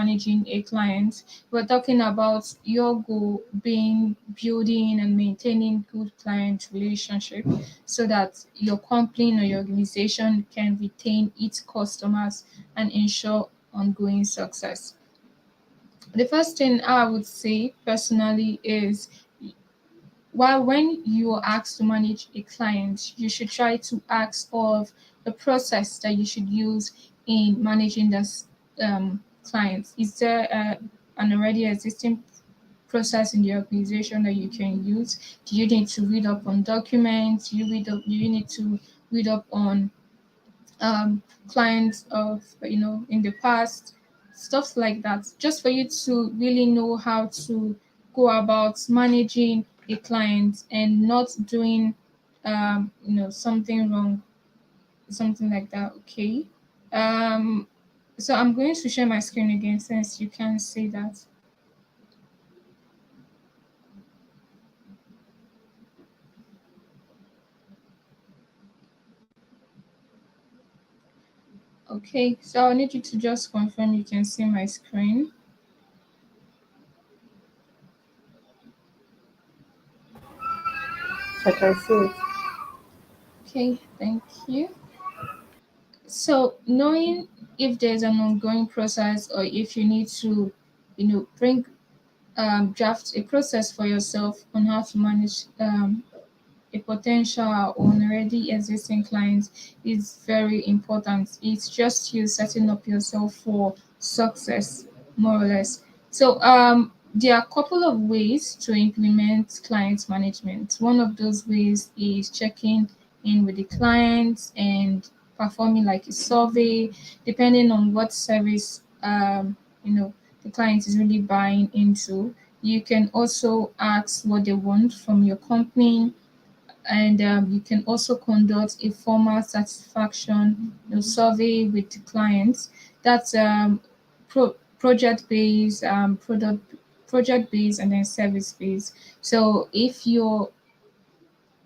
managing a client. We're talking about your goal being building and maintaining good client relationship so that your company or your organization can retain its customers and ensure ongoing success. The first thing I would say personally is, while when you are asked to manage a client, you should try to ask of the process that you should use in managing this client. Is there an already existing process in the organization that you can use? Do you need to read up on documents? Do you need to read up on clients of in the past, stuff like that, just for you to really know how to go about managing a client and not doing something wrong, something like that. Okay. um so I'm going to share my screen again since you can see that. Okay, so I need you to just confirm you can see my screen. I can see it. Okay, thank you. So knowing if there's an ongoing process or if you need to, bring draft a process for yourself on how to manage a potential or an already existing client is very important. It's just you setting up yourself for success, more or less. So there are a couple of ways to implement client management. One of those ways is checking in with the client and performing like a survey, depending on what service the client is really buying into. You can also ask what they want from your company, and you can also conduct a formal satisfaction survey with the clients. That's project based, project based, and then service based. So if you're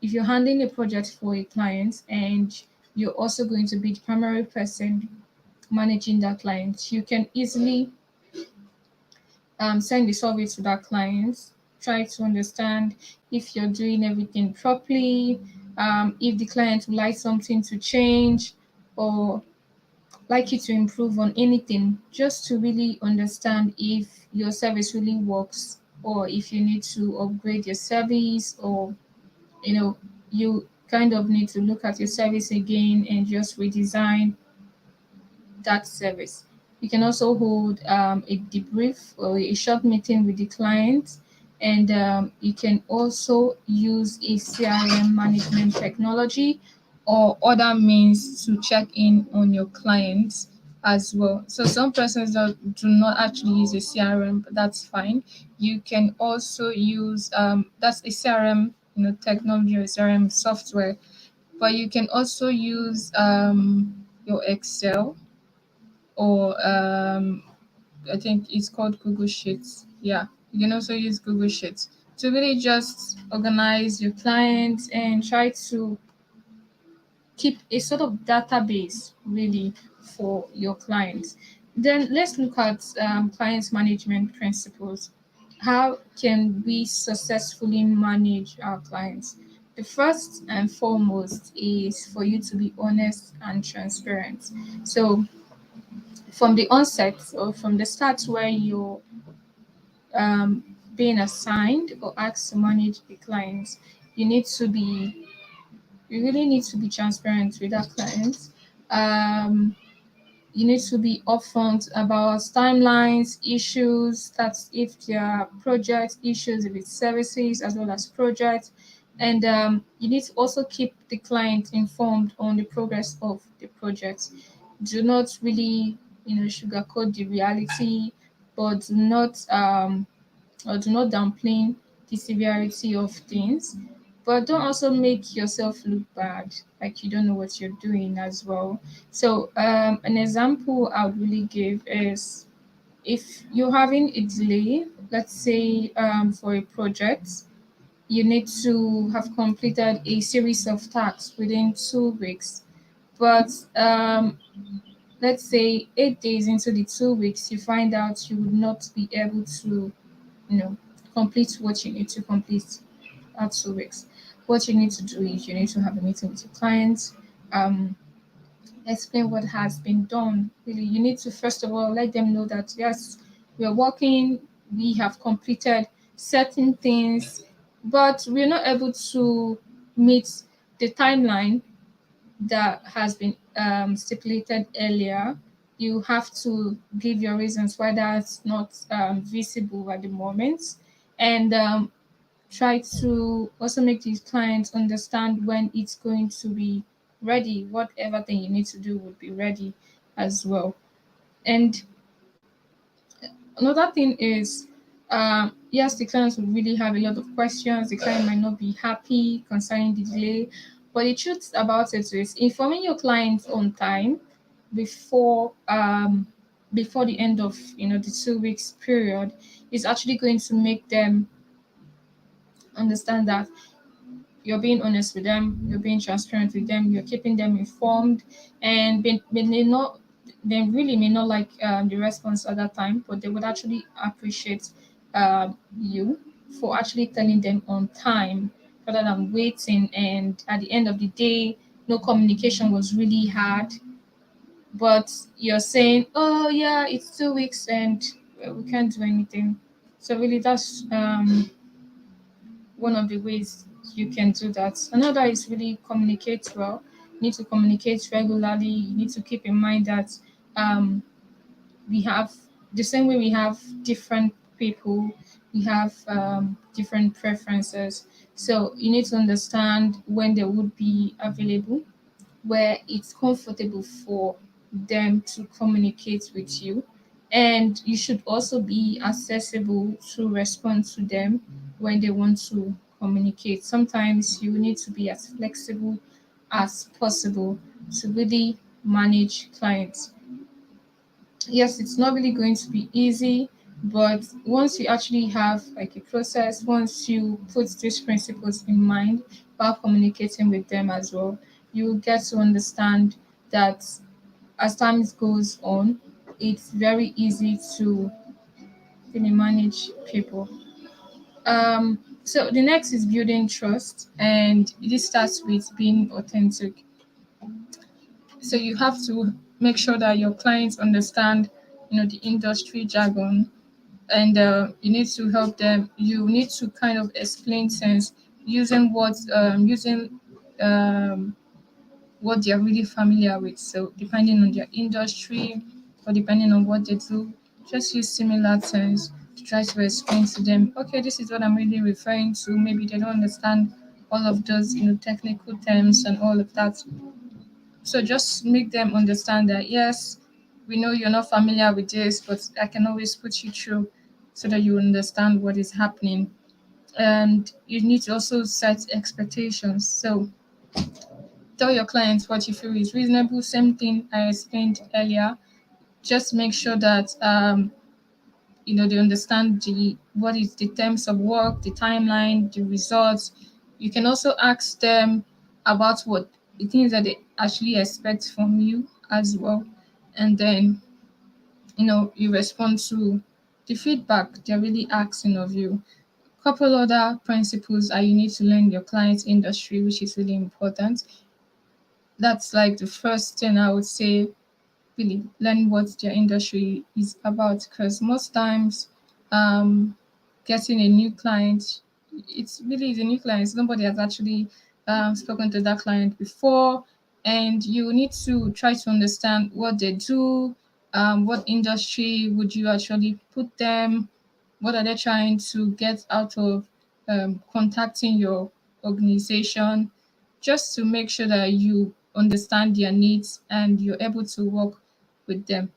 handling a project for a client and you're also going to be the primary person managing that client, you can easily send the survey to that client, try to understand if you're doing everything properly, if the client would like something to change or like you to improve on anything, just to really understand if your service really works or if you need to upgrade your service, or you kind of need to look at your service again and just redesign that service. You can also hold a debrief or a short meeting with the client, and you can also use a CRM management technology or other means to check in on your clients as well. So some persons that do not actually use a CRM, but that's fine. You can also use that's a CRM technology or CRM software, but you can also use your Excel, or I think it's called Google Sheets. Yeah, you can also use Google Sheets to really just organize your clients and try to keep a sort of database really for your clients. Then let's look at clients management principles. How can we successfully manage our clients? The first and foremost is for you to be honest and transparent. So from the onset or from the start where you're being assigned or asked to manage the clients, you need to be you really need to be transparent with that client. Um, you need to be upfront about timelines, issues, that's if there are project issues, if it's services as well as projects. And you need to also keep the client informed on the progress of the project. Do not really, sugarcoat the reality, but do not downplay the severity of things. But don't also make yourself look bad, like you don't know what you're doing as well. So an example I would really give is, if you're having a delay, let's say for a project, you need to have completed a series of tasks within 2 weeks. But let's say 8 days into the 2 weeks, you find out you would not be able to, you know, complete what you need to complete at 2 weeks. What you need to do is you need to have a meeting with your clients, um, explain what has been done. Really, you need to first of all let them know that yes, we are working, we have completed certain things, but we're not able to meet the timeline that has been stipulated earlier. You have to give your reasons why that's not visible at the moment, and try to also make these clients understand when it's going to be ready. Whatever thing you need to do would be ready as well. And another thing is, yes, the clients will really have a lot of questions. The client might not be happy concerning the delay, but the truth about it is informing your clients on time before before the end of the 2 weeks period is actually going to make them understand that you're being honest with them, you're being transparent with them, you're keeping them informed, and they really may not like the response at that time, but they would actually appreciate you for actually telling them on time rather than waiting. And at the end of the day, no communication was really hard, but you're saying, "Oh yeah, it's 2 weeks and we can't do anything." So really, that's one of the ways you can do that. Another is really communicate well. You need to communicate regularly. You need to keep in mind that um, we have the same way we have different people, we have different preferences. So you need to understand when they would be available, where it's comfortable for them to communicate with you. And you should also be accessible to respond to them when they want to communicate. Sometimes you need to be as flexible as possible to really manage clients. Yes, it's not really going to be easy, but once you actually have like a process, once you put these principles in mind while communicating with them as well, you get to understand that as time goes on, it's very easy to really manage people. So the next is building trust, and this starts with being authentic. So you have to make sure that your clients understand, the industry jargon, and you need to help them. You need to kind of explain things using what they're really familiar with. So depending on their industry or depending on what they do, just use similar terms to try to explain to them, okay, this is what I'm really referring to. Maybe they don't understand all of those, technical terms and all of that. So just make them understand that yes, we know you're not familiar with this, but I can always put you through so that you understand what is happening. And you need to also set expectations. So tell your clients what you feel is reasonable. Same thing I explained earlier. Just make sure that they understand the what is the terms of work, the timeline, the results. You can also ask them about what the things that they actually expect from you as well. And then you respond to the feedback they're really asking of you. Couple other principles are you need to learn your client's industry, which is really important. That's like the first thing I would say, really learn what their industry is about, because most times um, getting a new client, it's really is a new client. Nobody has actually spoken to that client before, and you need to try to understand what they do, what industry would you actually put them, what are they trying to get out of contacting your organization, just to make sure that you understand their needs and you're able to work with them.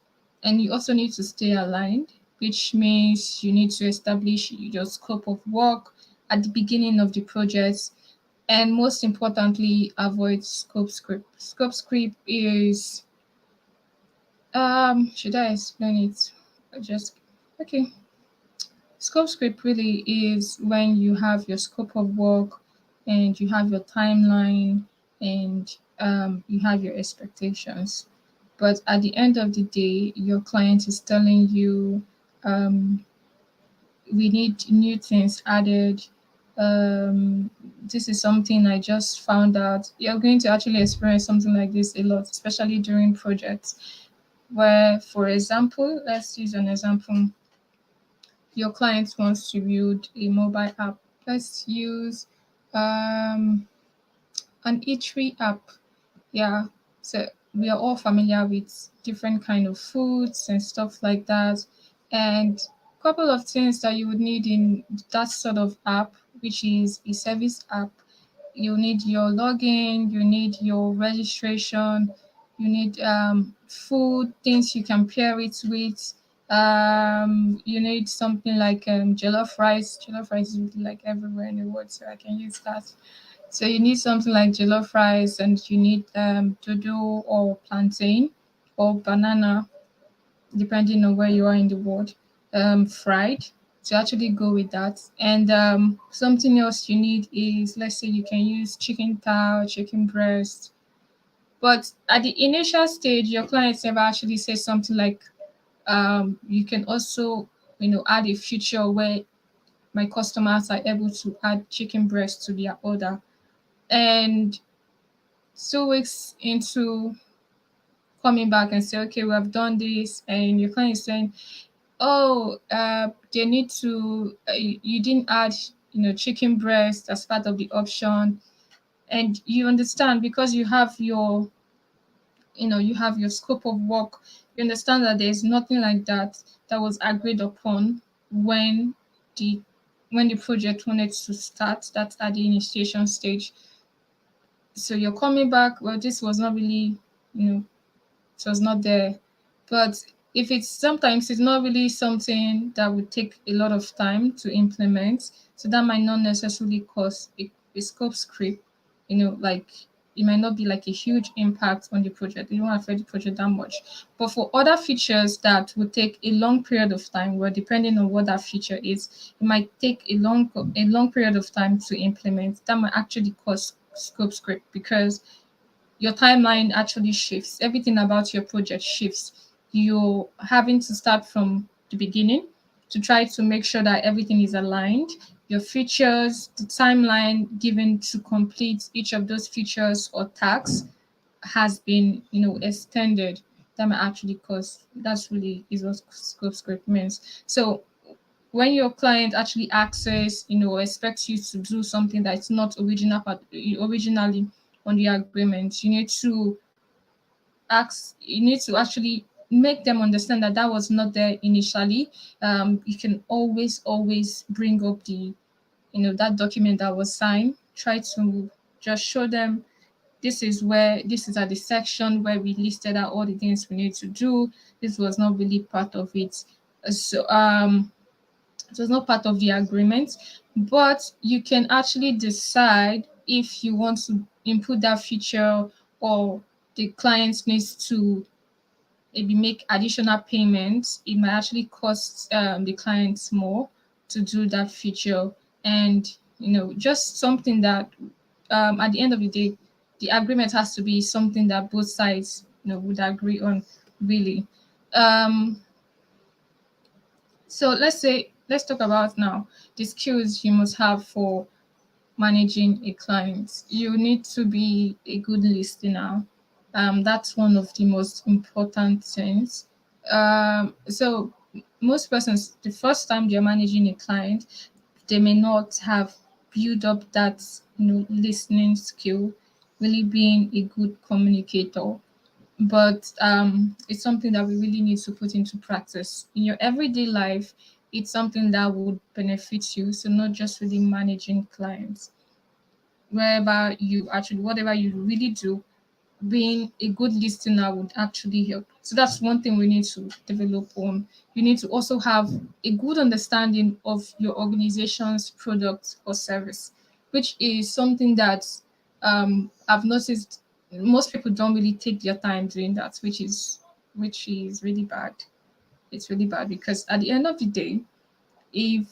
And you also need to stay aligned, which means you need to establish your scope of work at the beginning of the project. And most importantly, avoid scope script. Scope script is, should I explain it? Just, okay. Scope script really is when you have your scope of work and you have your timeline and you have your expectations. but at the end of the day, your client is telling you, um, we need new things added. This is something I just found out. You're going to actually experience something like this a lot, especially during projects where, for example, let's use an example. Your client wants to build a mobile app. Let's use um, an eatery app. Yeah. So we are all familiar with different kind of foods and stuff like that. And a couple of things that you would need in that sort of app, which is a service app. You need your login, you need your registration, you need food, things you can pair it with. You need something like jollof rice. Jollof rice is really like everywhere in the world, so I can use that. So you need something like jollof rice, and you need dodo or plantain or banana, depending on where you are in the world, fried to actually go with that. And something else you need is, let's say, you can use chicken thigh, chicken breast. But at the initial stage, your clients never actually say something like, you can also, add a feature where my customers are able to add chicken breast to their order. And 2 weeks into coming back and say, okay, we have done this, and your client is saying, oh, they need to, you didn't add, chicken breast as part of the option. And you understand, because you have your scope of work, you understand that there's nothing like that that was agreed upon when the when the project wanted to start. That's at the initiation stage. So you're coming back, well, this was not really, you know it was not there. But if it's sometimes it's not really something that would take a lot of time to implement, so that might not necessarily cause a scope creep. Like, it might not be like a huge impact on the project. It won't affect the project that much. But for other features that would take a long period of time, well, depending on what that feature is, it might take a long period of time to implement. That might actually cause scope creep, because your timeline actually shifts. Everything about your project shifts. You're having to start from the beginning to try to make sure that everything is aligned. Your features, the timeline given to complete each of those features or tasks has been, extended. That might actually cause, that's really is what scope script means. So when your client actually access, expects you to do something that's not originally on the agreement, you need to actually make them understand that that was not there initially. You can always bring up that document that was signed. Try to just show them, this is at the section where we listed out all the things we need to do. This was not really part of it. So it was not part of the agreement, but you can actually decide if you want to input that feature, or the client needs to maybe make additional payments. It might actually cost the clients more to do that feature. And, just something that, at the end of the day, the agreement has to be something that both sides, would agree on, really. Um, so let's talk about now the skills you must have for managing a client. You need to be a good listener. That's one of the most important things. So most persons, the first time they're managing a client, they may not have built up that, listening skill, really being a good communicator. But it's something that we really need to put into practice in your everyday life. It's something that would benefit you, so not just really managing clients. Wherever you actually, whatever you really do, being a good listener would actually help. So that's one thing we need to develop on. You need to also have a good understanding of your organization's product or service, which is something that I've noticed most people don't really take their time doing that, which is really bad. It's really bad, because at the end of the day, if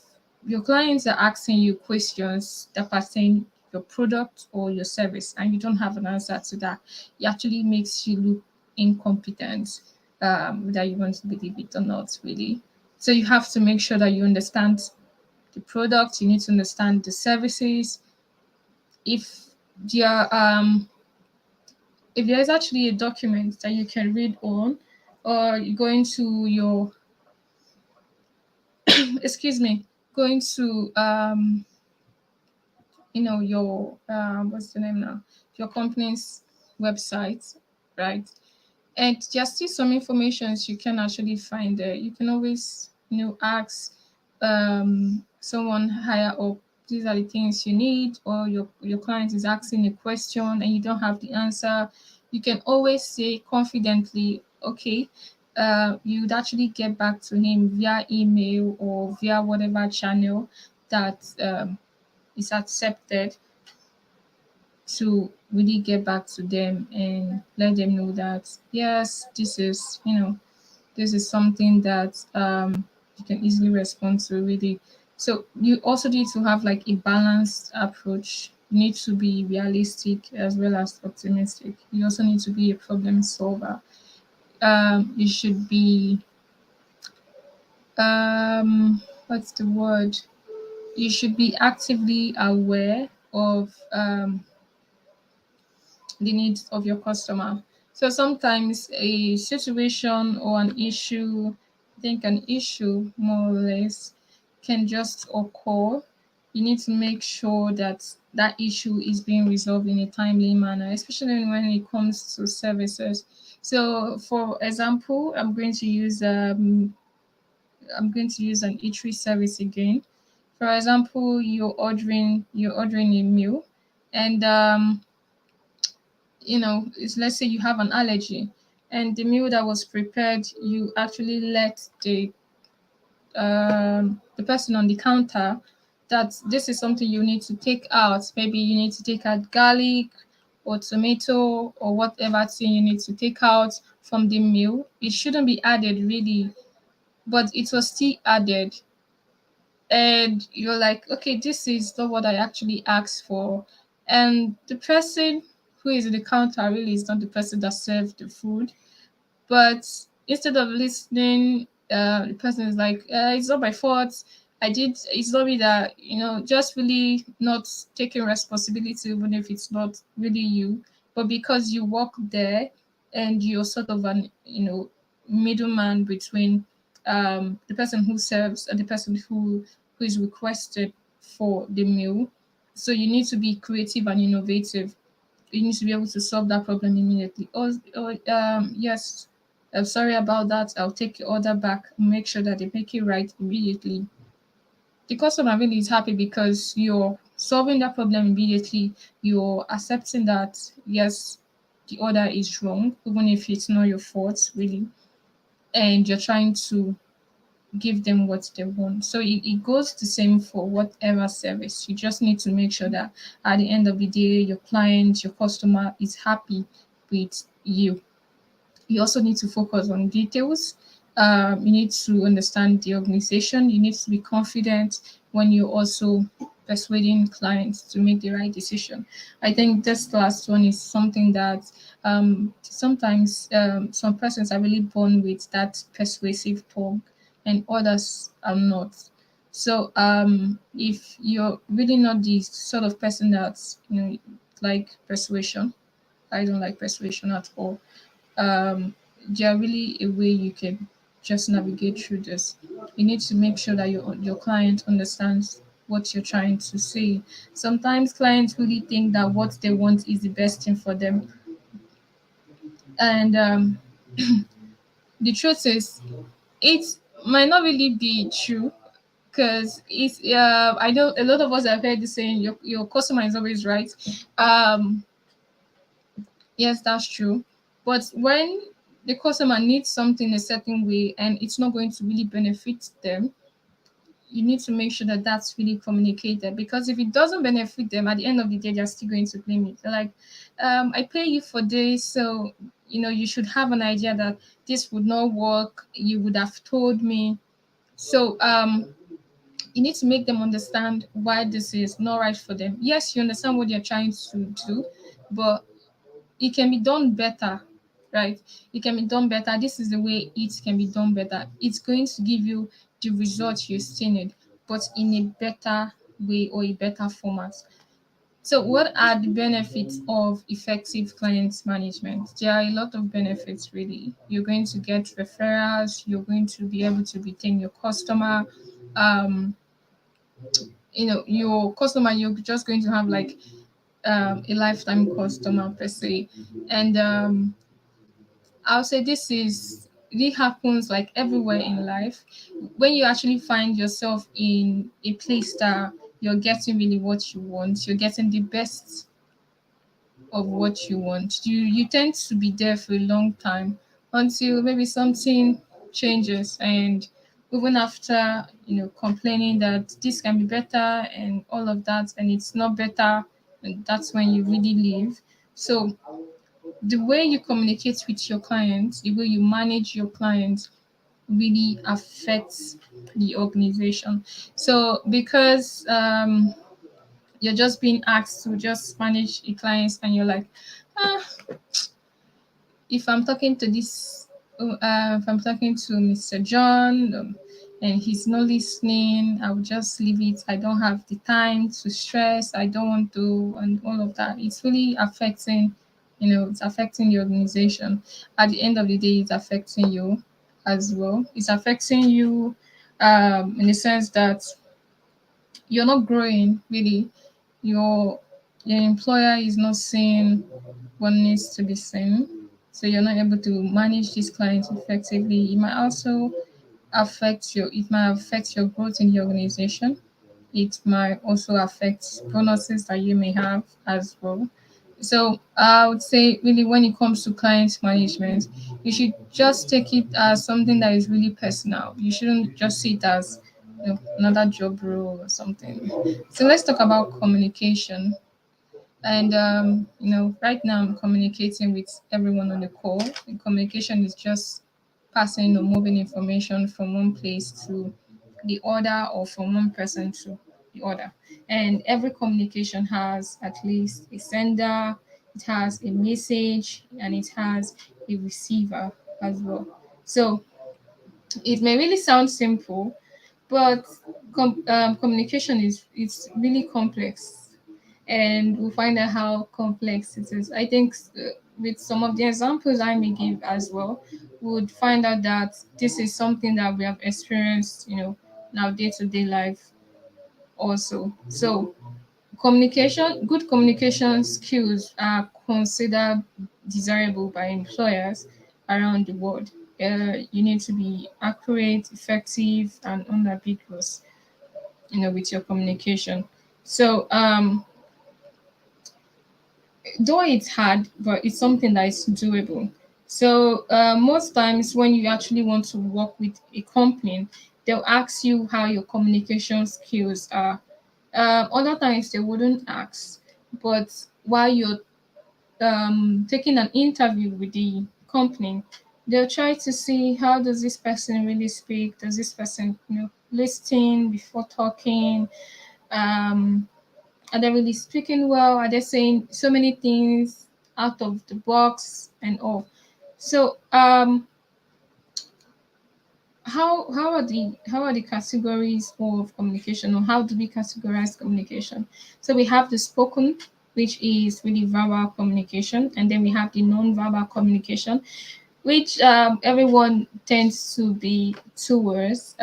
your clients are asking you questions that pertain your product or your service, and you don't have an answer to that, it actually makes you look incompetent, whether you want to believe it or not, really. So you have to make sure that you understand the product, you need to understand the services. If there if there's actually a document that you can read on, or you go into your excuse me, going to your what's the name now, your company's website, right? And there's still some informations you can actually find there. You can always, ask someone higher up, these are the things you need, or your client is asking a question and you don't have the answer. You can always say confidently, okay, you would actually get back to him via email or via whatever channel that is accepted, to really get back to them and let them know that yes, this is something that you can easily respond to, really. So you also need to have like a balanced approach. You need to be realistic as well as optimistic. You also need to be a problem solver. You should be what's the word, you should be actively aware of the needs of your customer. So sometimes a situation or an issue, I think an issue more or less, can just occur. You need to make sure that that issue is being resolved in a timely manner, especially when it comes to services. So, for example, I'm going to use an eatery service again. For example, you're ordering a meal, and let's say you have an allergy, and the meal that was prepared, you actually let the person on the counter that this is something you need to take out. Maybe you need to take out garlic or tomato or whatever thing you need to take out from the meal. It shouldn't be added really, but it was still added, and you're like, okay, this is not what I actually asked for. And the person who is in the counter really is not the person that served the food. But instead of listening, the person is like, it's not my fault. It's not me that, just really not taking responsibility, even if it's not really you. But because you work there and you're sort of an, middleman between the person who serves and the person who is requested for the meal. So you need to be creative and innovative. You need to be able to solve that problem immediately. Yes, I'm sorry about that. I'll take your order back and make sure that they make it right immediately. The customer really is happy because you're solving that problem immediately. You're accepting that, yes, the order is wrong, even if it's not your fault, really. And you're trying to give them what they want. So it goes the same for whatever service. You just need to make sure that at the end of the day, your client, your customer is happy with you. You also need to focus on details. You need to understand the organization. You need to be confident when you're also persuading clients to make the right decision. I think this last one is something that sometimes some persons are really born with that persuasive tongue, and others are not. So if you're really not the sort of person that's like persuasion, I don't like persuasion at all. There really a way you can just navigate through this. You need to make sure that your client understands what you're trying to say. Sometimes clients really think that what they want is the best thing for them, and the truth is, it might not really be true. Because it's I know a lot of us have heard the saying, your customer is always right. um Yes, that's true. But when the customer needs something a certain way and it's not going to really benefit them, you need to make sure that that's really communicated. Because if it doesn't benefit them, at the end of the day, they're still going to blame it. They're like, I pay you for this, so you should have an idea that this would not work. You would have told me. So you need to make them understand why this is not right for them. Yes, you understand what you're trying to do, but it can be done better. right? It can be done better. This is the way it can be done better. It's going to give you the result you still need, but in a better way or a better format. So, what are the benefits of effective client management? There are a lot of benefits, really. You're going to get referrals, you're going to be able to retain your customer. Um, your customer, you're just going to have like a lifetime customer per se. And I'll say this is really happens like everywhere in life. When you actually find yourself in a place that you're getting really what you want, you're getting the best of what you want. You tend to be there for a long time until maybe something changes, and even after complaining that this can be better and all of that, and it's not better, and that's when you really leave. So the way you communicate with your clients, the way you manage your clients really affects the organization. So because you're just being asked to just manage the clients and you're like, ah, if I'm talking to if I'm talking to Mr. John, and he's not listening, I will just leave it. I don't have the time to stress. I don't want to, and all of that. It's really affecting, it's affecting the organization. At the end of the day, it's affecting you as well. It's affecting you in the sense that you're not growing really. Your your employer is not seeing what needs to be seen. So you're not able to manage these clients effectively. It might affect your growth in the organization. It might also affect bonuses that you may have as well. So I would say really when it comes to client management, you should just take it as something that is really personal. You shouldn't just see it as another job role or something. So let's talk about communication. And right now I'm communicating with everyone on the call. And communication is just passing or moving information from one place to the other, or from one person to the other. And every communication has at least a sender, it has a message, and it has a receiver as well. So it may really sound simple, but communication is it's really complex, and we'll find out how complex it is. I think with some of the examples I may give as well, we would find out that this is something that we have experienced, in our day-to-day life also. So good communication skills are considered desirable by employers around the world. You need to be accurate, effective, and unambiguous, with your communication. So though it's hard, but it's something that is doable. So most times when you actually want to work with a company, they'll ask you how your communication skills are. Other times they wouldn't ask, but while you're taking an interview with the company, they'll try to see how does this person really speak. Does this person, listen before talking? Um, are they really speaking well? Are they saying so many things out of the box and all? So how are the categories of communication, or how do we categorize communication? So we have the spoken, which is really verbal communication, and then we have the non-verbal communication, which everyone tends to be towards.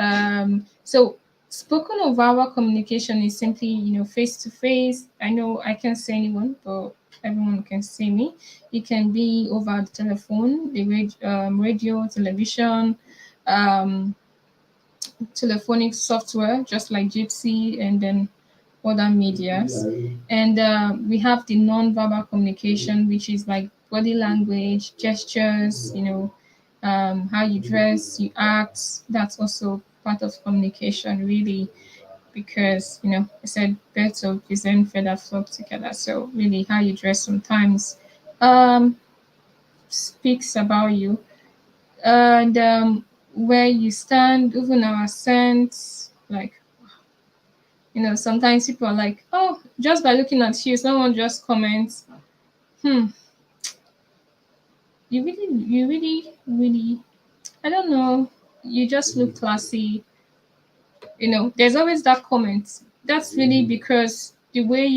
So spoken or verbal communication is simply, face to face. I know I can't see anyone, but everyone can see me. It can be over the telephone, the radio, television, um, telephonic software, just like Gypsy, and then other medias. And we have the non-verbal communication, which is like body language, gestures, how you dress, you act. That's also part of communication, really, because, I said birds of the same feather flock together. So really, how you dress sometimes um, speaks about you. And where you stand, even our accents, like, sometimes people are like, oh, just by looking at you, someone just comments, hmm, really, I don't know, you just look classy. There's always that comment. That's really because the way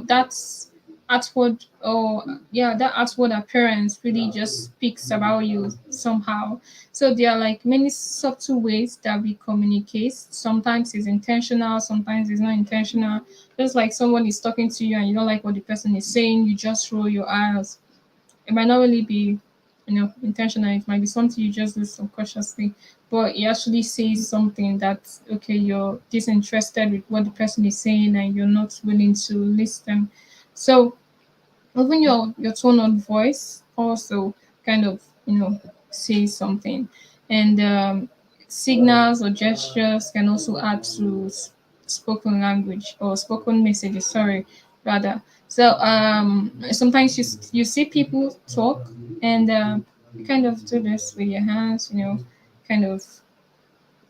that's outward, or yeah, that outward appearance really just speaks about you somehow. So there are like many subtle ways that we communicate. Sometimes it's intentional, sometimes it's not intentional. Just like someone is talking to you and you don't like what the person is saying, you just roll your eyes. It might not really be, intentional. It might be something you just do subconsciously, but it actually says something that, okay, you're disinterested with what the person is saying and you're not willing to listen. So even your tone of voice also kind of, says something. And signals or gestures can also add to spoken language or spoken messages, sorry, rather. So sometimes you see people talk, and you kind of do this with your hands, kind of,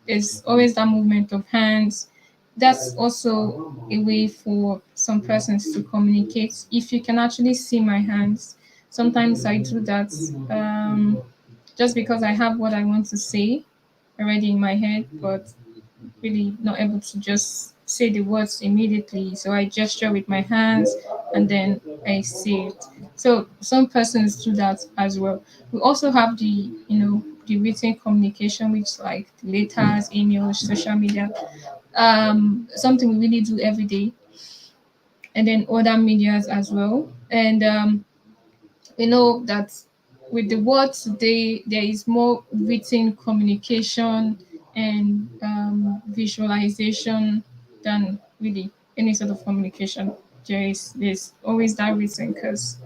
there's always that movement of hands. That's also a way for some persons to communicate. If you can actually see my hands, sometimes I do that, just because I have what I want to say already in my head, but really not able to just say the words immediately. So I gesture with my hands and then I say it. So some persons do that as well. We also have the written communication, which like the letters, emails, social media, something we really do every day, and then other medias as well. And we know that with the world today, there is more written communication and visualization than really any sort of communication. There's always that written, because,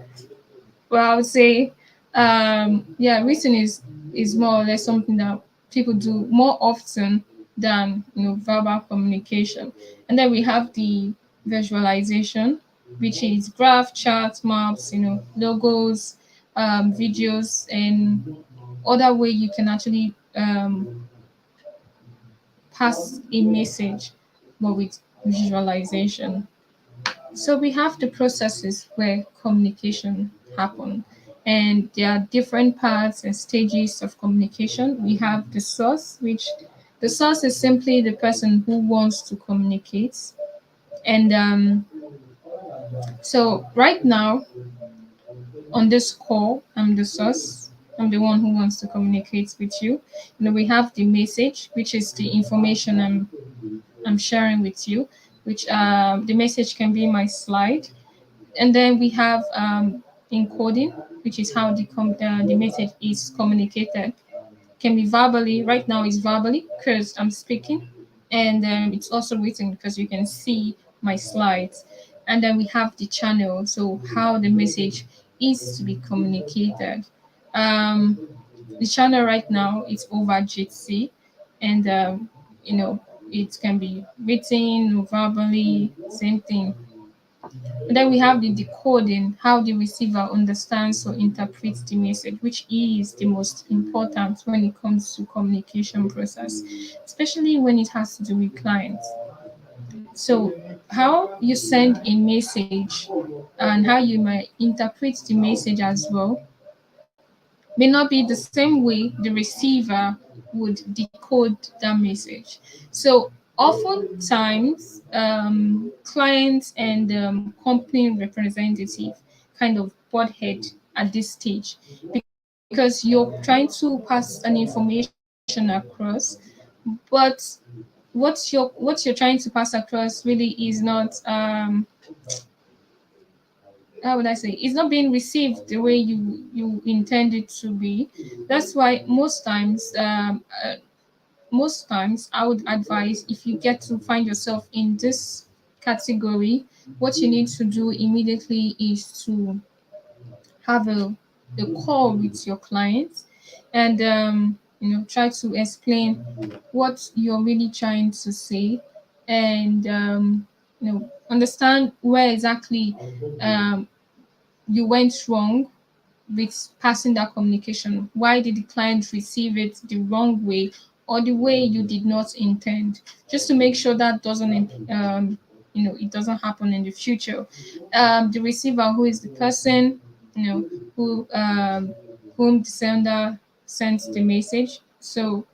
well, I would say, yeah, written is more or less something that people do more often than verbal communication. And then we have the visualization, which is graph, charts, maps, logos, videos, and other way you can actually pass a message, but with visualization. So we have the processes where communication happen, and there are different parts and stages of communication. We have the source, which the source is simply the person who wants to communicate. And so right now on this call, I'm the source. I'm the one who wants to communicate with you. We have the message, which is the information I'm sharing with you, which the message can be my slide. And then we have encoding, which is how the message is communicated. Can be verbally. Right now, it's verbally because I'm speaking, and it's also written because you can see my slides. And then we have the channel, so how the message is to be communicated. Um, the channel right now is over Jitsi, and you know it can be written verbally, same thing. And then we have the decoding, how the receiver understands or interprets the message, which is the most important when it comes to communication process, especially when it has to do with clients. So how you send a message and how you might interpret the message as well may not be the same way the receiver would decode that message. So oftentimes, clients and company representative kind of butt head at this stage, because you're trying to pass an information across, but what you're trying to pass across really is not, how would I say, it's not being received the way you intend it to be. That's why most times I would advise, if you get to find yourself in this category, what you need to do immediately is to have a call with your client, and try to explain what you're really trying to say, and understand where exactly um, you went wrong with passing that communication. Why did the client receive it the wrong way, or the way you did not intend? Just to make sure that it doesn't happen in the future. The receiver, who is the person, who whom the sender sends the message. So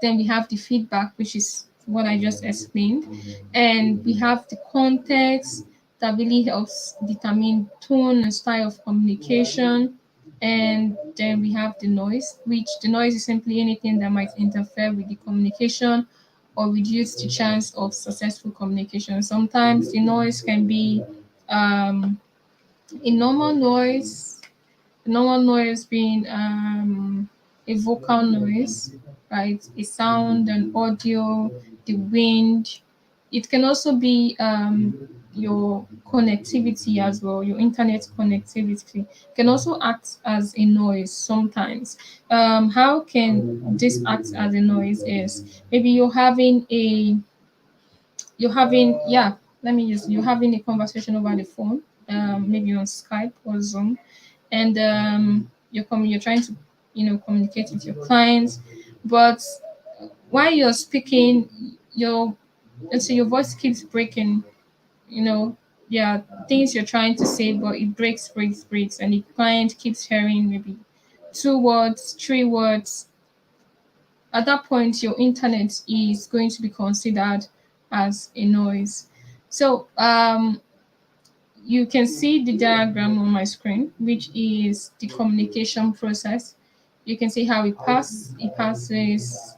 then we have the feedback, which is what I just explained. And we have the context that really helps determine tone and style of communication. And then we have the noise, which the noise is simply anything that might interfere with the communication or reduce the chance of successful communication. Sometimes the noise can be um, a normal noise, normal noise being a vocal noise, right? A sound, an audio, the wind. It can also be your connectivity as well, your internet connectivity can also act as a noise sometimes. How can this act as a noise is maybe you're having yeah let me use you're having a conversation over the phone, maybe on Skype or Zoom, and you're trying to communicate with your clients, but while you're speaking, your let's say your voice keeps breaking. you know yeah, things you're trying to say, but it breaks, and the client keeps hearing maybe 2 words, 3 words. At that point, your internet is going to be considered as a noise. So you can see the diagram on my screen, which is the communication process. You can see how it passes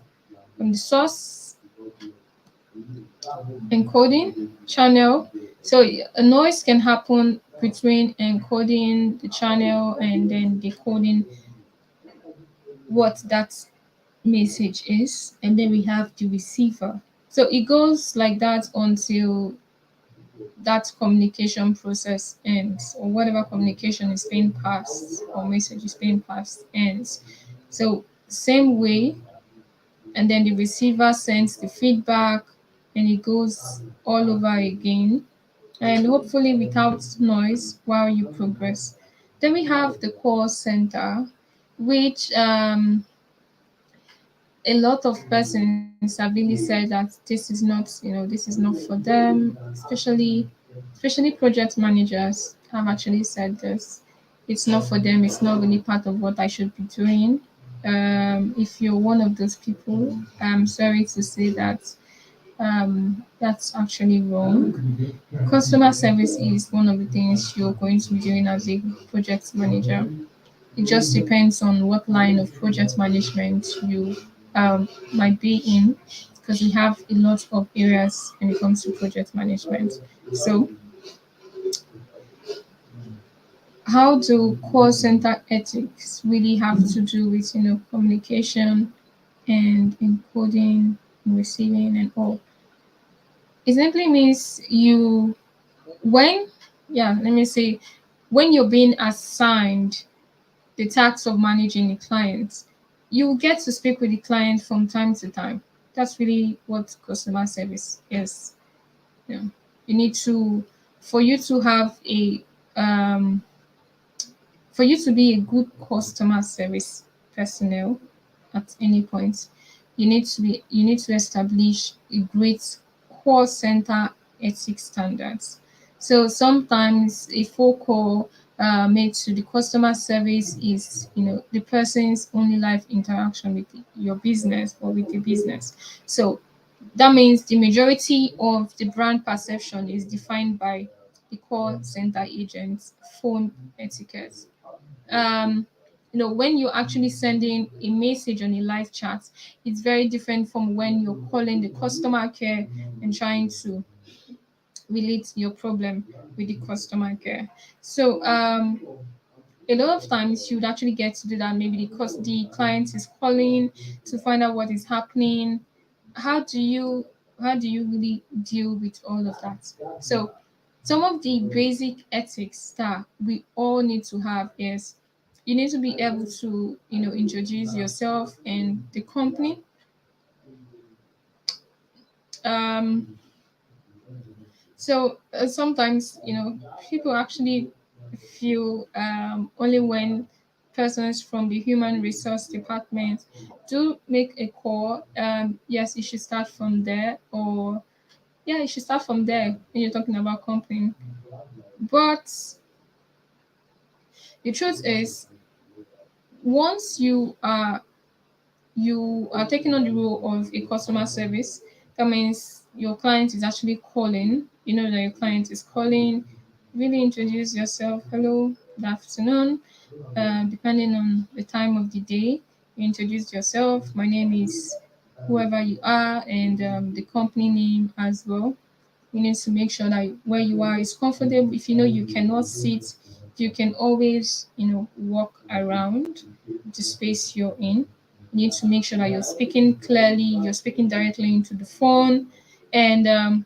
from the source encoding channel. So a noise can happen between encoding the channel and then decoding what that message is, and then we have the receiver. So it goes like that until that communication process ends, or whatever communication is being passed or message is being passed ends. So same way, and then the receiver sends the feedback, and it goes all over again, and hopefully without noise while you progress. Then we have the call center, which a lot of persons have really said that this is not for them, especially project managers have actually said this. It's not for them, it's not really part of what I should be doing. If you're one of those people, I'm sorry to say that that's actually wrong. Customer service is one of the things you're going to be doing as a project manager. It just depends on what line of project management you might be in, because we have a lot of areas when it comes to project management. So, how do call center ethics really have to do with communication and encoding and receiving and all? It simply means when let me say, when you're being assigned the task of managing the client, you get to speak with the client from time to time. That's really what customer service is. Yeah. You need to, for you to have um, for you to be a good customer service personnel at any point, you need to establish a great call center ethics standards. So sometimes a phone call made to the customer service is the person's only life interaction with your business or with the business. So that means the majority of the brand perception is defined by the call center agent's phone etiquette. um when you're actually sending a message on a live chat, it's very different from when you're calling the customer care and trying to relate your problem with the customer care. So a lot of times you would actually get to do that, maybe because the client is calling to find out what is happening. how do you how do you really deal with all of that? So some of the basic ethics that we all need to have is, you need to be able to introduce yourself and the company. um Sometimes people actually feel only when persons from the human resource department do make a call, yes, it should start from there, or yeah, it should start from there when you're talking about company. But the truth is, once you are taking on the role of a customer service, that means your client is actually calling. You know that your client is calling. Really introduce yourself. Hello, good afternoon. Depending on the time of the day, you introduce yourself. My name is whoever you are, and the company name as well. You need to make sure that where you are is comfortable. If you know you cannot sit, you can always, walk around the space you're in. You need to make sure that you're speaking clearly, you're speaking directly into the phone, and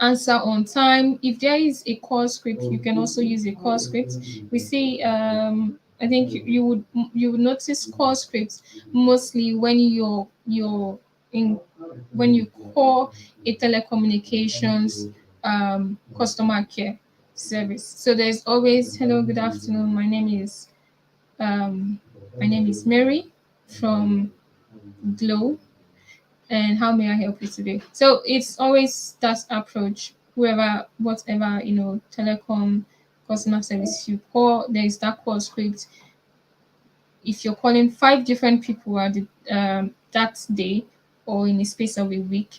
answer on time. If there is a call script, you can also use a call script. We see, I think you would notice call scripts mostly when you're in when you call a telecommunications customer care service. So there's always hello, good afternoon. Um, my name is Mary from Glow, and how may I help you today? So it's always that approach. Whoever, whatever, telecom customer service you call, there is that call script. If you're calling five different people at that day or in a space of a week,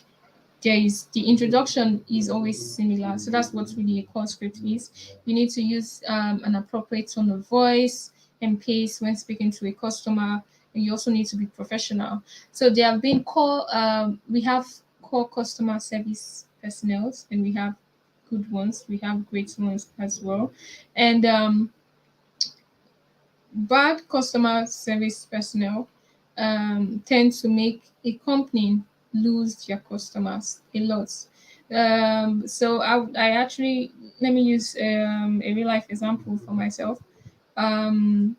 there is the introduction is always similar. So that's what really a call script is. You need to use an appropriate tone of voice and pace when speaking to a customer. And you also need to be professional. So there have been we have core customer service personnel, and we have good ones. We have great ones as well. And bad customer service personnel tend to make a company lose their customers a lot. So I actually let me use a real life example for myself. Um,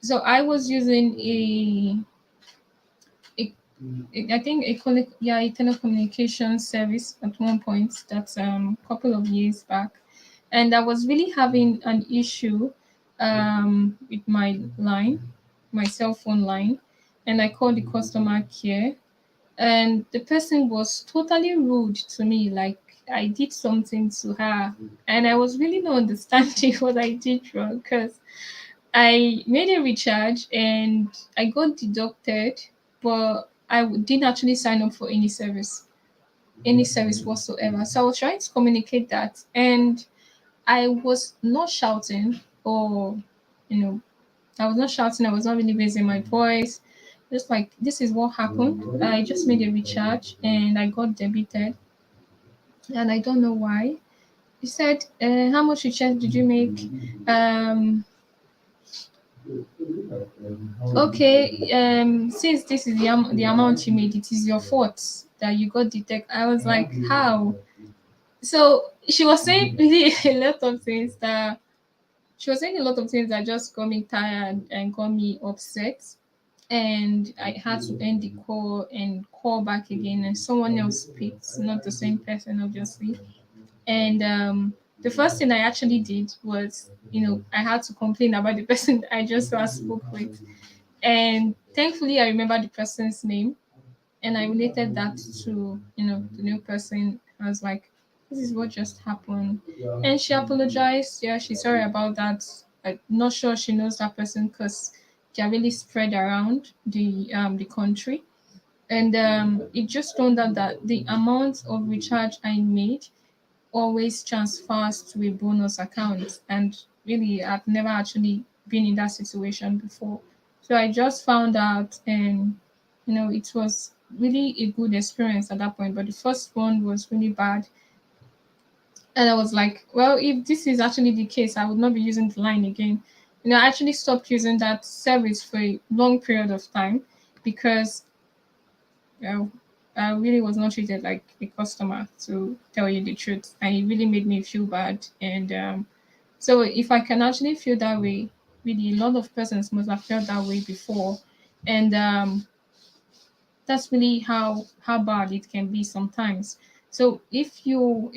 so I was using a I think a telecommunication service at one point. That's couple of years back, and I was really having an issue with my line, my cell phone line, and I called the customer care, and the person was totally rude to me, like I did something to her, and I was really not understanding what I did wrong because I made a recharge and I got deducted, but didn't actually sign up for any service whatsoever. So I was trying to communicate that, and I was not shouting, or you know, I was not shouting. I was not really raising my voice. Just like this is what happened. I just made a recharge and I got debited, and I don't know why. He said, "How much recharge did you make?" Um, Okay, since this is the amount you made, it is your fault that you got detected. I was like, how? So she was saying really a lot of things that she was saying a lot of things that just got me tired and got me upset. And I had to end the call and call back again, and someone else picked, not the same person, obviously. And the first thing I actually did was, I had to complain about the person that I just last spoke with. And thankfully, I remember the person's name, and I related that to, the new person. I was like, this is what just happened. And she apologized. Yeah, she's sorry about that. I'm not sure she knows that person because they're really spread around the country. And it just turned out that the amount of recharge I made always transfers to a bonus account. And really, I've never actually been in that situation before. So I just found out, and it was really a good experience at that point. But the first one was really bad. And I was like, well, if this is actually the case, I would not be using the line again. I actually stopped using that service for a long period of time because uh, I really was not treated like a customer, to tell you the truth. And it really made me feel bad. And so if I can actually feel that way, really, a lot of persons must have felt that way before. And that's really how bad it can be sometimes. So if you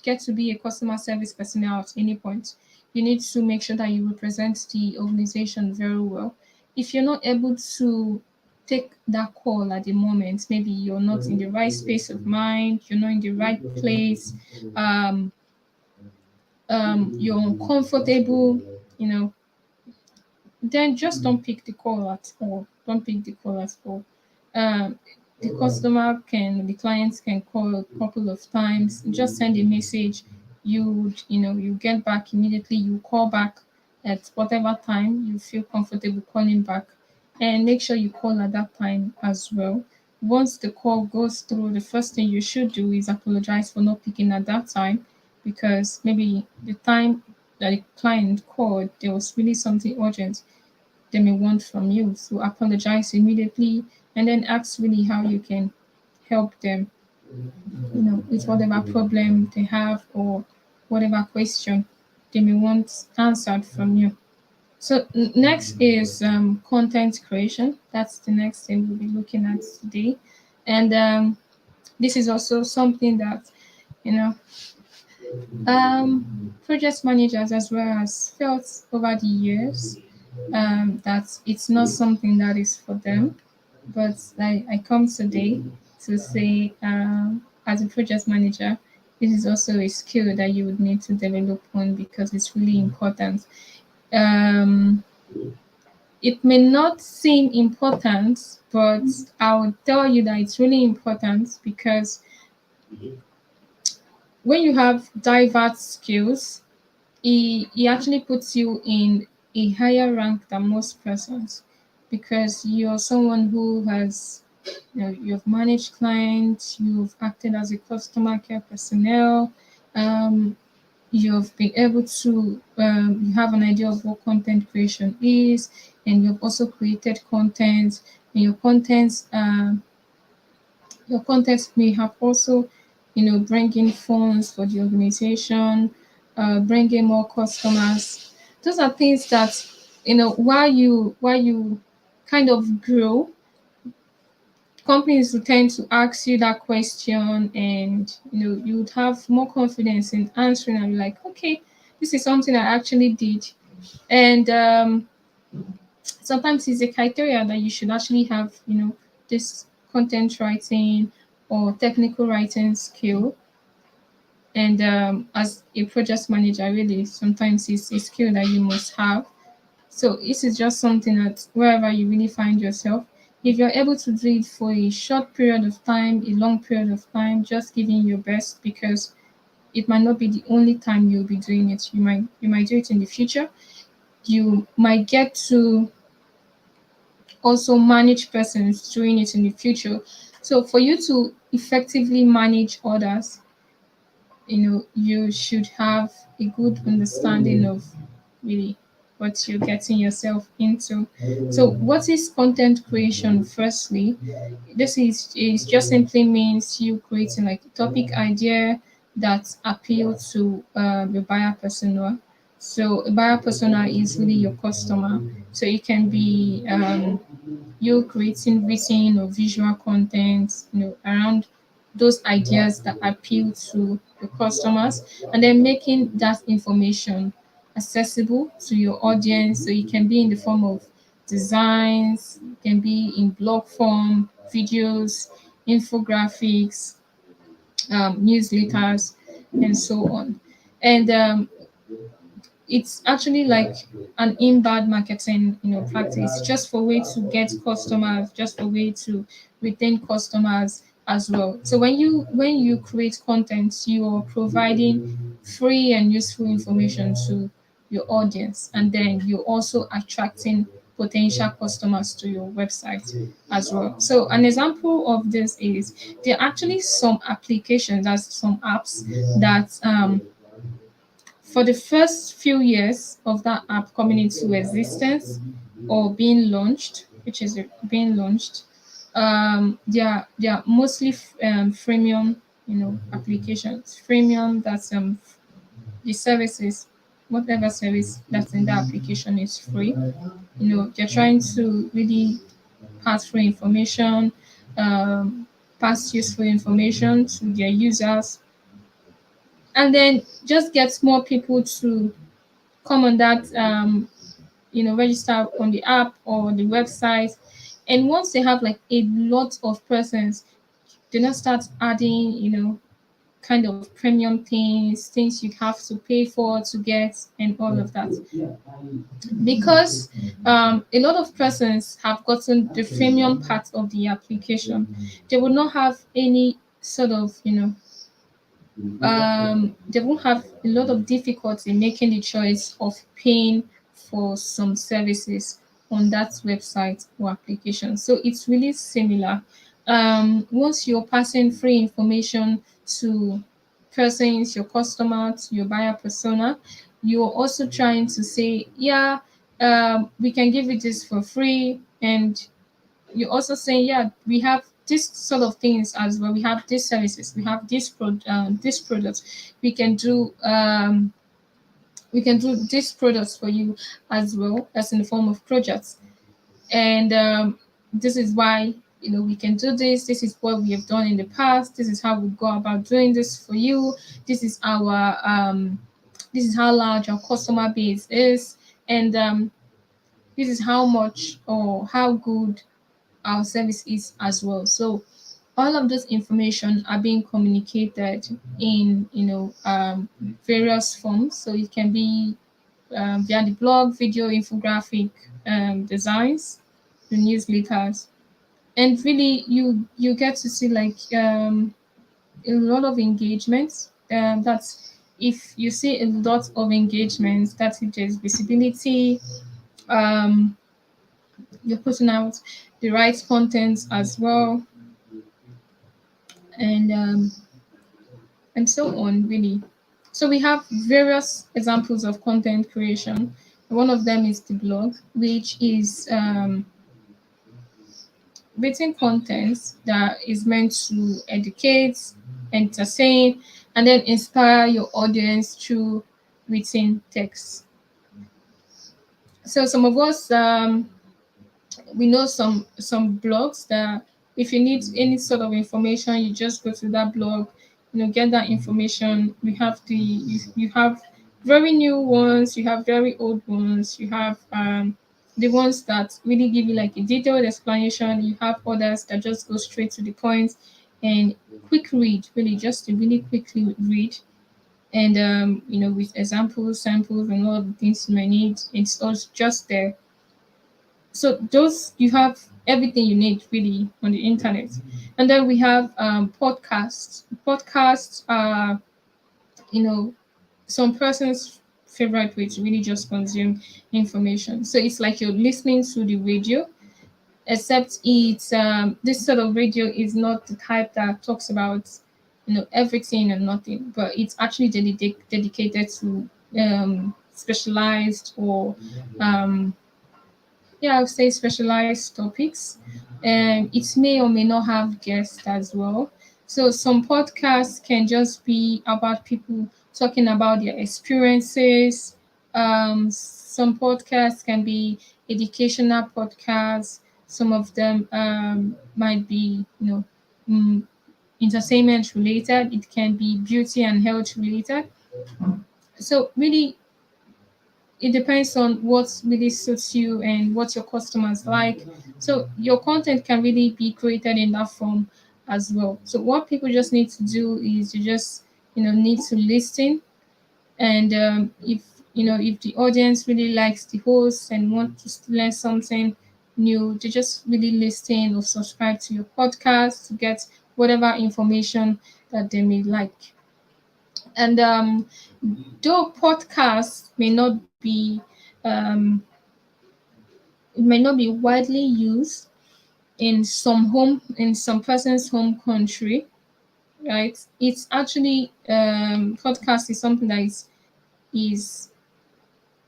get to be a customer service personnel at any point, you need to make sure that you represent the organization very well. If you're not able to take that call at the moment, maybe you're not in the right space of mind, you're not in the right place, um, you're uncomfortable, you know then just don't pick the call at all. Don't pick the call at all. Um, the clients can call a couple of times. Just send a message. You get back immediately. You call back at whatever time you feel comfortable calling back, and make sure you call at that time as well. Once the call goes through, the first thing you should do is apologize for not picking at that time, because maybe the time that the client called, there was really something urgent they may want from you. So apologize immediately and then ask really how you can help them, with whatever problem they have or whatever question they may want answered from you. So next is content creation. That's the next thing we'll be looking at today. And this is also something that, you know, project managers as well as felt over the years that it's not something that is for them. But I come today to say, as a project manager, this is also a skill that you would need to develop on because it's really important. Um, it may not seem important, but I'll tell you that it's really important because when you have diverse skills, it actually puts you in a higher rank than most persons because you're someone who has, you've managed clients, you've acted as a customer care personnel, um, you've been able to, you have an idea of what content creation is, and you've also created content, and your content may have also, bring in funds for the organization, bring in more customers. Those are things that, while you kind of grow, companies will tend to ask you that question, and you would have more confidence in answering and be like, okay, this is something I actually did. And sometimes it's a criteria that you should actually have, this content writing or technical writing skill. And as a project manager, really, sometimes it's a skill that you must have. So this is just something that wherever you really find yourself, if you're able to do it for a short period of time, a long period of time, just giving your best, because it might not be the only time you'll be doing it. You might do it in the future. You might get to also manage persons doing it in the future. So for you to effectively manage others, you should have a good understanding of really what you're getting yourself into. So what is content creation? Firstly, this is just simply means you creating like a topic idea that appeal to your buyer persona. So a buyer persona is really your customer. So it can be you creating written or visual content, around those ideas that appeal to your customers, and then making that information accessible to your audience. So it can be in the form of designs, it can be in blog form, videos, infographics, newsletters, and so on. And it's actually like an inbound marketing, practice, just for way to get customers, just for way to retain customers as well. So when you create content, you are providing free and useful information to your audience, and then you're also attracting potential customers to your website as well. So an example of this is there are actually some applications, that's some apps that for the first few years of that app coming into existence or being launched, which is being launched, they are mostly freemium, applications. Freemium, that's the services, whatever service that's in the application is free. They're trying to really pass free information, um, pass useful information to their users, and then just get more people to come on that, register on the app or the website. And once they have like a lot of persons, they now start adding, kind of premium things, things you have to pay for to get, and all of that. Because a lot of persons have gotten the freemium part of the application, they will not have any sort of, they won't have a lot of difficulty making the choice of paying for some services on that website or application. So it's really similar. Once you're passing free information to persons, your customer, to your buyer persona, you're also trying to say, yeah, we can give you this for free, and you also say, yeah, we have this sort of things as well. We have these services. We have this product. We can do these products for you as well as in the form of projects. And this is why we can do this. This is what we have done in the past. This is how we go about doing this for you. This is our this is how large our customer base is, and this is how much or how good our service is as well. So all of this information are being communicated in various forms. So it can be via the blog, video, infographic, designs, the newsletters, and really you get to see like a lot of engagements. That's if you see a lot of engagements, that's if there's visibility. Um, you're putting out the right content as well, and so on, really. So we have various examples of content creation. One of them is the blog, which is written content that is meant to educate, entertain, and then inspire your audience through written text. So some of us we know some blogs that if you need any sort of information, you just go to that blog, get that information. We have you have very new ones, you have very old ones, you have the ones that really give you like a detailed explanation, you have others that just go straight to the point and quick read, really just to really quickly read. And with examples, samples, and all of the things you might need, it's all just there. So those, you have everything you need really on the internet. And then we have podcasts are some person's favorite way to really just consume information. So it's like you're listening to the radio, except it's this sort of radio is not the type that talks about everything and nothing, but it's actually dedicated to specialized or yeah, I would say specialized topics. It may or may not have guests as well. So some podcasts can just be about people talking about their experiences. Some podcasts can be educational podcasts. Some of them might be, mm, entertainment related. It can be beauty and health related. So really, it depends on what really suits you and what your customers like. So your content can really be created in that form as well. So what people just need to do is you just need to listen, and if the audience really likes the host and want to learn something new, they just really listen or subscribe to your podcast to get whatever information that they may like. And though podcasts may not be it may not be widely used in some person's home country, right? It's actually podcast is something that is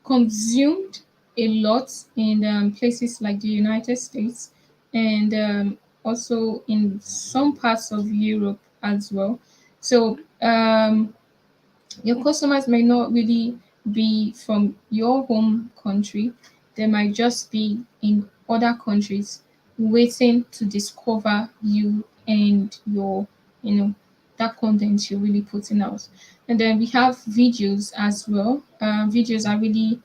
consumed a lot in places like the United States, and also in some parts of Europe as well. So your customers may not really be from your home country. They might just be in other countries waiting to discover you and your, that content you're really putting out. And then we have videos as well. Videos are really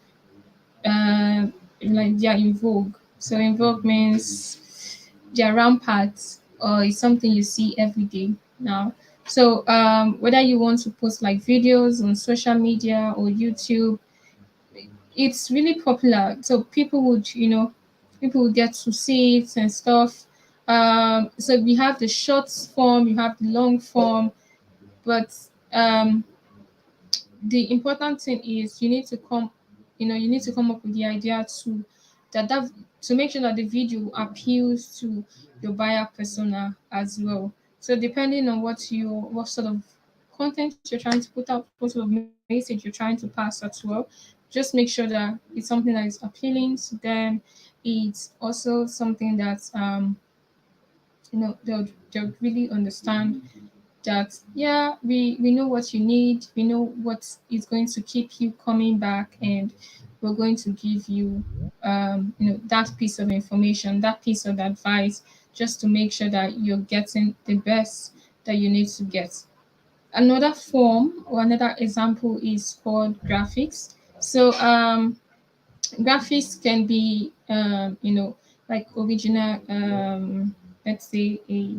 like they are in vogue. So in vogue means they are rampant or it's something you see every day now. So whether you want to post like videos on social media or YouTube, it's really popular. So people would, people would get to see it and stuff. So we have the short form, you have the long form, but um, the important thing is you need to come up with the idea to that to make sure that the video appeals to your buyer persona as well. So depending on what sort of content you're trying to put out, what sort of message you're trying to pass as well, just make sure that it's something that is appealing to them. It's also something that they'll really understand that, yeah, we know what you need, we know what is going to keep you coming back, and we're going to give you that piece of information, that piece of advice, just to make sure that you're getting the best that you need to get. Another form or another example is called graphics. So graphics can be like original, let's say a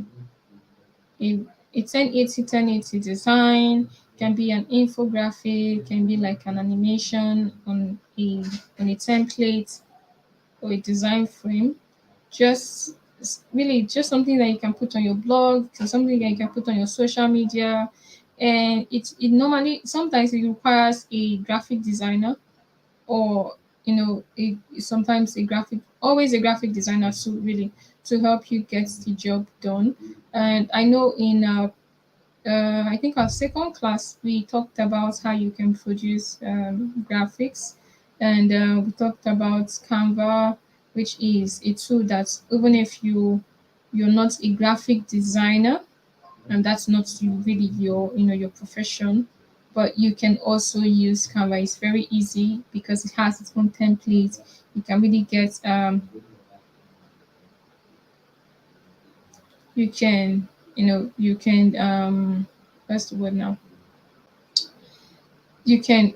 a 1080 design, can be an infographic, can be like an animation on a template or a design frame. Just really just something that you can put on your blog, or something that you can put on your social media. And it normally sometimes it requires a graphic designer, or sometimes a graphic always a graphic designer to really to help you get the job done. And I know in I think our second class, we talked about how you can produce graphics, and we talked about Canva, which is a tool that even if you're not a graphic designer, and that's not really your profession, but you can also use Canva. It's very easy because it has its own template. You can really get you can you can what's the word now you can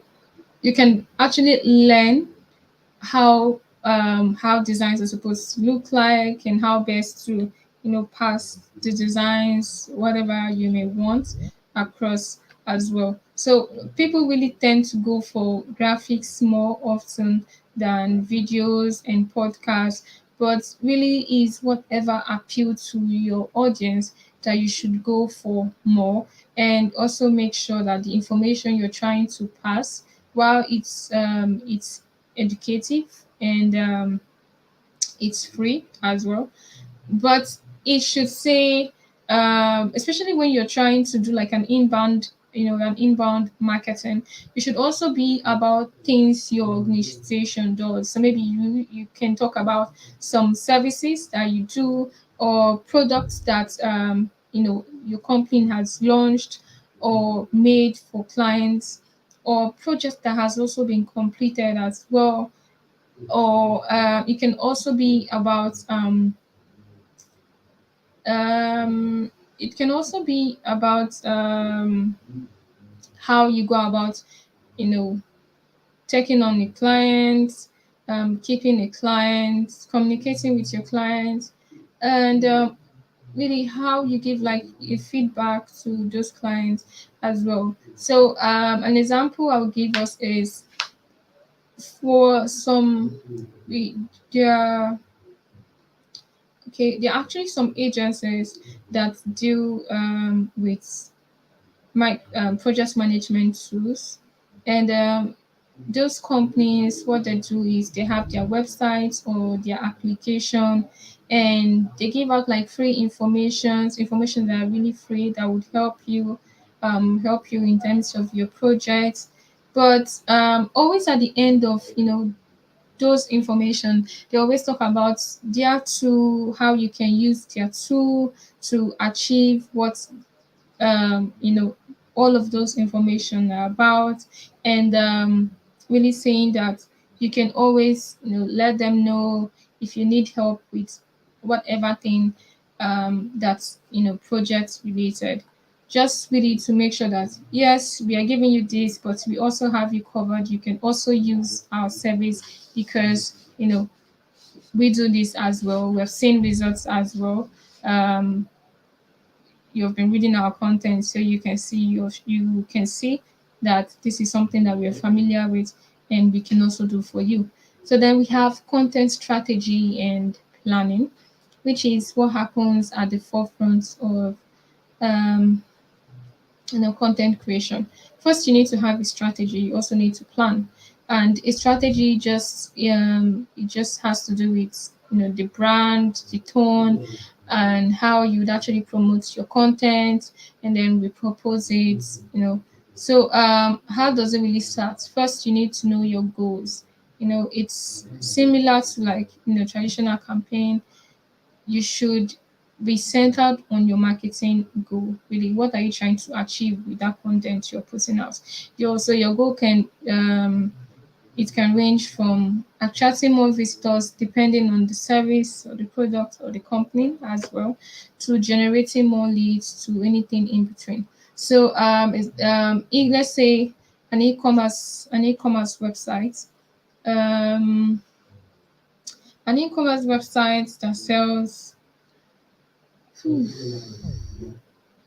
you can actually learn how designs are supposed to look like, and how best to pass the designs, whatever you may want, across as well. So people really tend to go for graphics more often than videos and podcasts, but really is whatever appeal to your audience that you should go for more. And also make sure that the information you're trying to pass, while it's educative, and it's free as well, but it should say, especially when you're trying to do like an inbound marketing, it should also be about things your organization does. So maybe you can talk about some services that you do, or products that your company has launched or made for clients, or projects that has also been completed as well. Or it can also be about um, it can also be about how you go about, you know, taking on a client, keeping a client, communicating with your client, and really how you give like a feedback to those clients as well. So an example I'll give us is for some we there are there are actually some agencies that deal with project management tools. And those companies, what they do is they have their websites or their application, and they give out like free information that are really free, that would help you in terms of your project. But always at the end of those information, they always talk about their tool, how you can use their tool to achieve what all of those information are about. And really saying that you can always let them know if you need help with whatever thing that's project related. Just really to make sure that yes, we are giving you this, but we also have you covered. You can also use our service because we do this as well. We've seen results as well. you've been reading our content, so you can see that this is something that we're familiar with and we can also do for you. So then we have content strategy and planning, which is what happens at the forefront of um, content creation. First, you need to have a strategy. You also need to plan, and a strategy just it just has to do with the brand, the tone, and how you'd actually promote your content, and then we propose it. So how does it really start? First, you need to know your goals. It's similar to like traditional campaign. You should be centered on your marketing goal. Really, what are you trying to achieve with that content you're putting out? Your goal can it can range from attracting more visitors depending on the service or the product or the company as well, to generating more leads, to anything in between. So let's say an e-commerce website. Um, an e-commerce website that sells.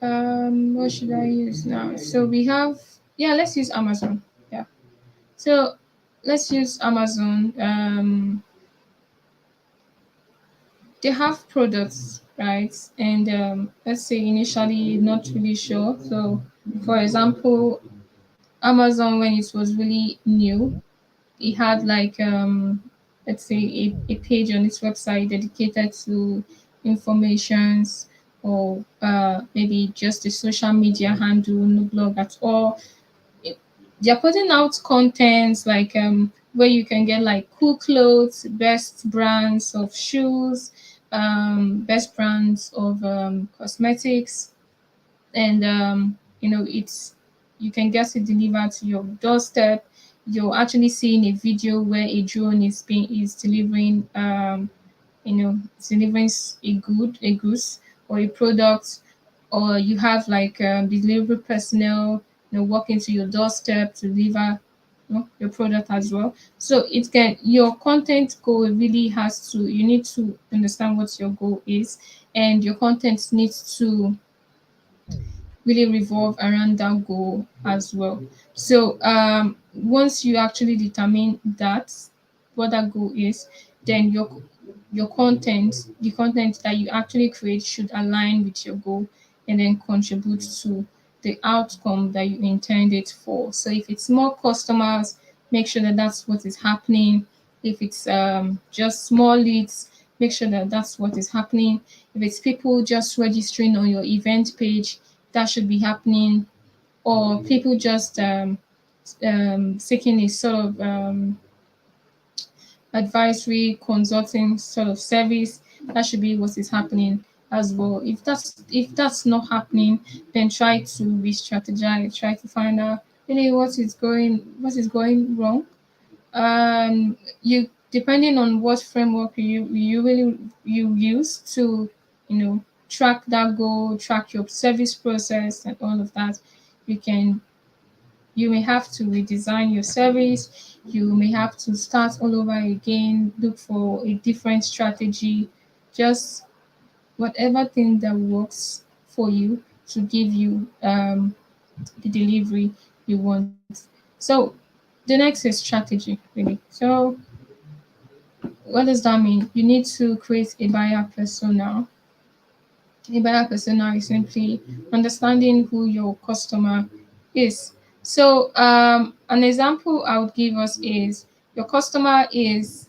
What should I use now? So we have, yeah, let's use Amazon. Yeah. So let's use Amazon. They have products, right? And let's say initially not really sure. So for example, Amazon when it was really new, it had like let's say a page on its website dedicated to informations, or maybe just a social media handle, no blog at all. They're putting out contents like where you can get like cool clothes, best brands of shoes, best brands of cosmetics, and it's you can get it delivered to your doorstep. You're actually seeing a video where a drone is delivering delivering a goods or a product, or you have like delivery personnel walking to your doorstep to deliver your product as well. So it can your content goal really has to you need to understand what your goal is, and your content needs to really revolve around that goal as well. So once you actually determine that what that goal is, then the content that you actually create should align with your goal and then contribute to the outcome that you intended for. So if it's more customers, make sure that that's what is happening. If it's just small leads, make sure that that's what is happening. If it's people just registering on your event page, that should be happening, or people just seeking a sort of advisory consulting sort of service, that should be what is happening as well. If that's not happening, then try to re-strategize, try to find out really what is going wrong. You depending on what framework you use to track that goal, track your service process and all of that. You can you may have to redesign your service. You may have to start all over again, look for a different strategy, just whatever thing that works for you to give you the delivery you want. So the next is strategy, really. So what does that mean? You need to create a buyer persona. A buyer persona is simply understanding who your customer is. So, an example I would give us is your customer is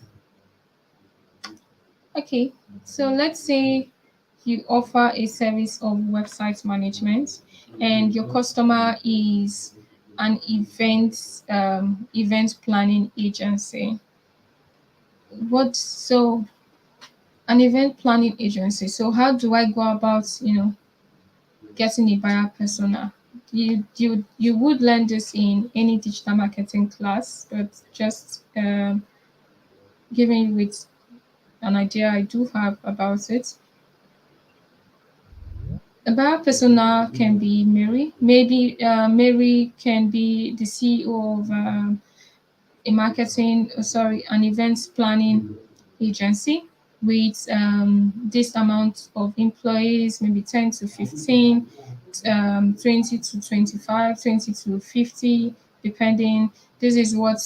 okay. So, let's say you offer a service of website management, and your customer is an event planning agency. An event planning agency. So, how do I go about getting a buyer persona? You would learn this in any digital marketing class, but just giving you with an idea I do have about it. A buyer persona can be Mary. Maybe Mary can be the CEO of an events planning agency. with this amount of employees, maybe 10 to 15, 20 to 25, 20 to 50, depending. This is what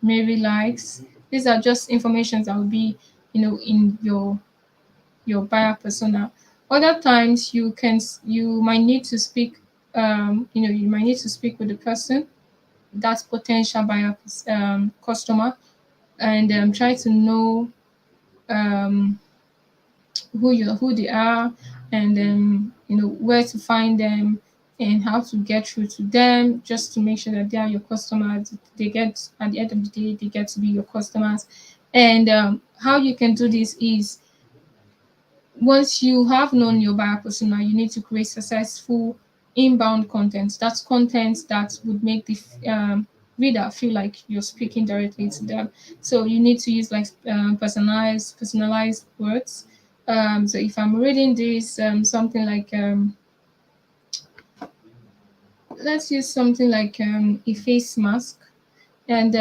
Mary likes. These are just informations that will be, in your buyer persona. Other times you might need to speak, you might need to speak with the person, that potential buyer customer, and try to know um, who they are, and where to find them and how to get through to them, just to make sure that they are your customers. They get At the end of the day, they get to be your customers. And how you can do this is, once you have known your buyer persona, you need to create successful inbound content. That's content that would make the reader feel like you're speaking directly to them. So you need to use like personalized words. So if I'm reading this, something like let's use something like a face mask, and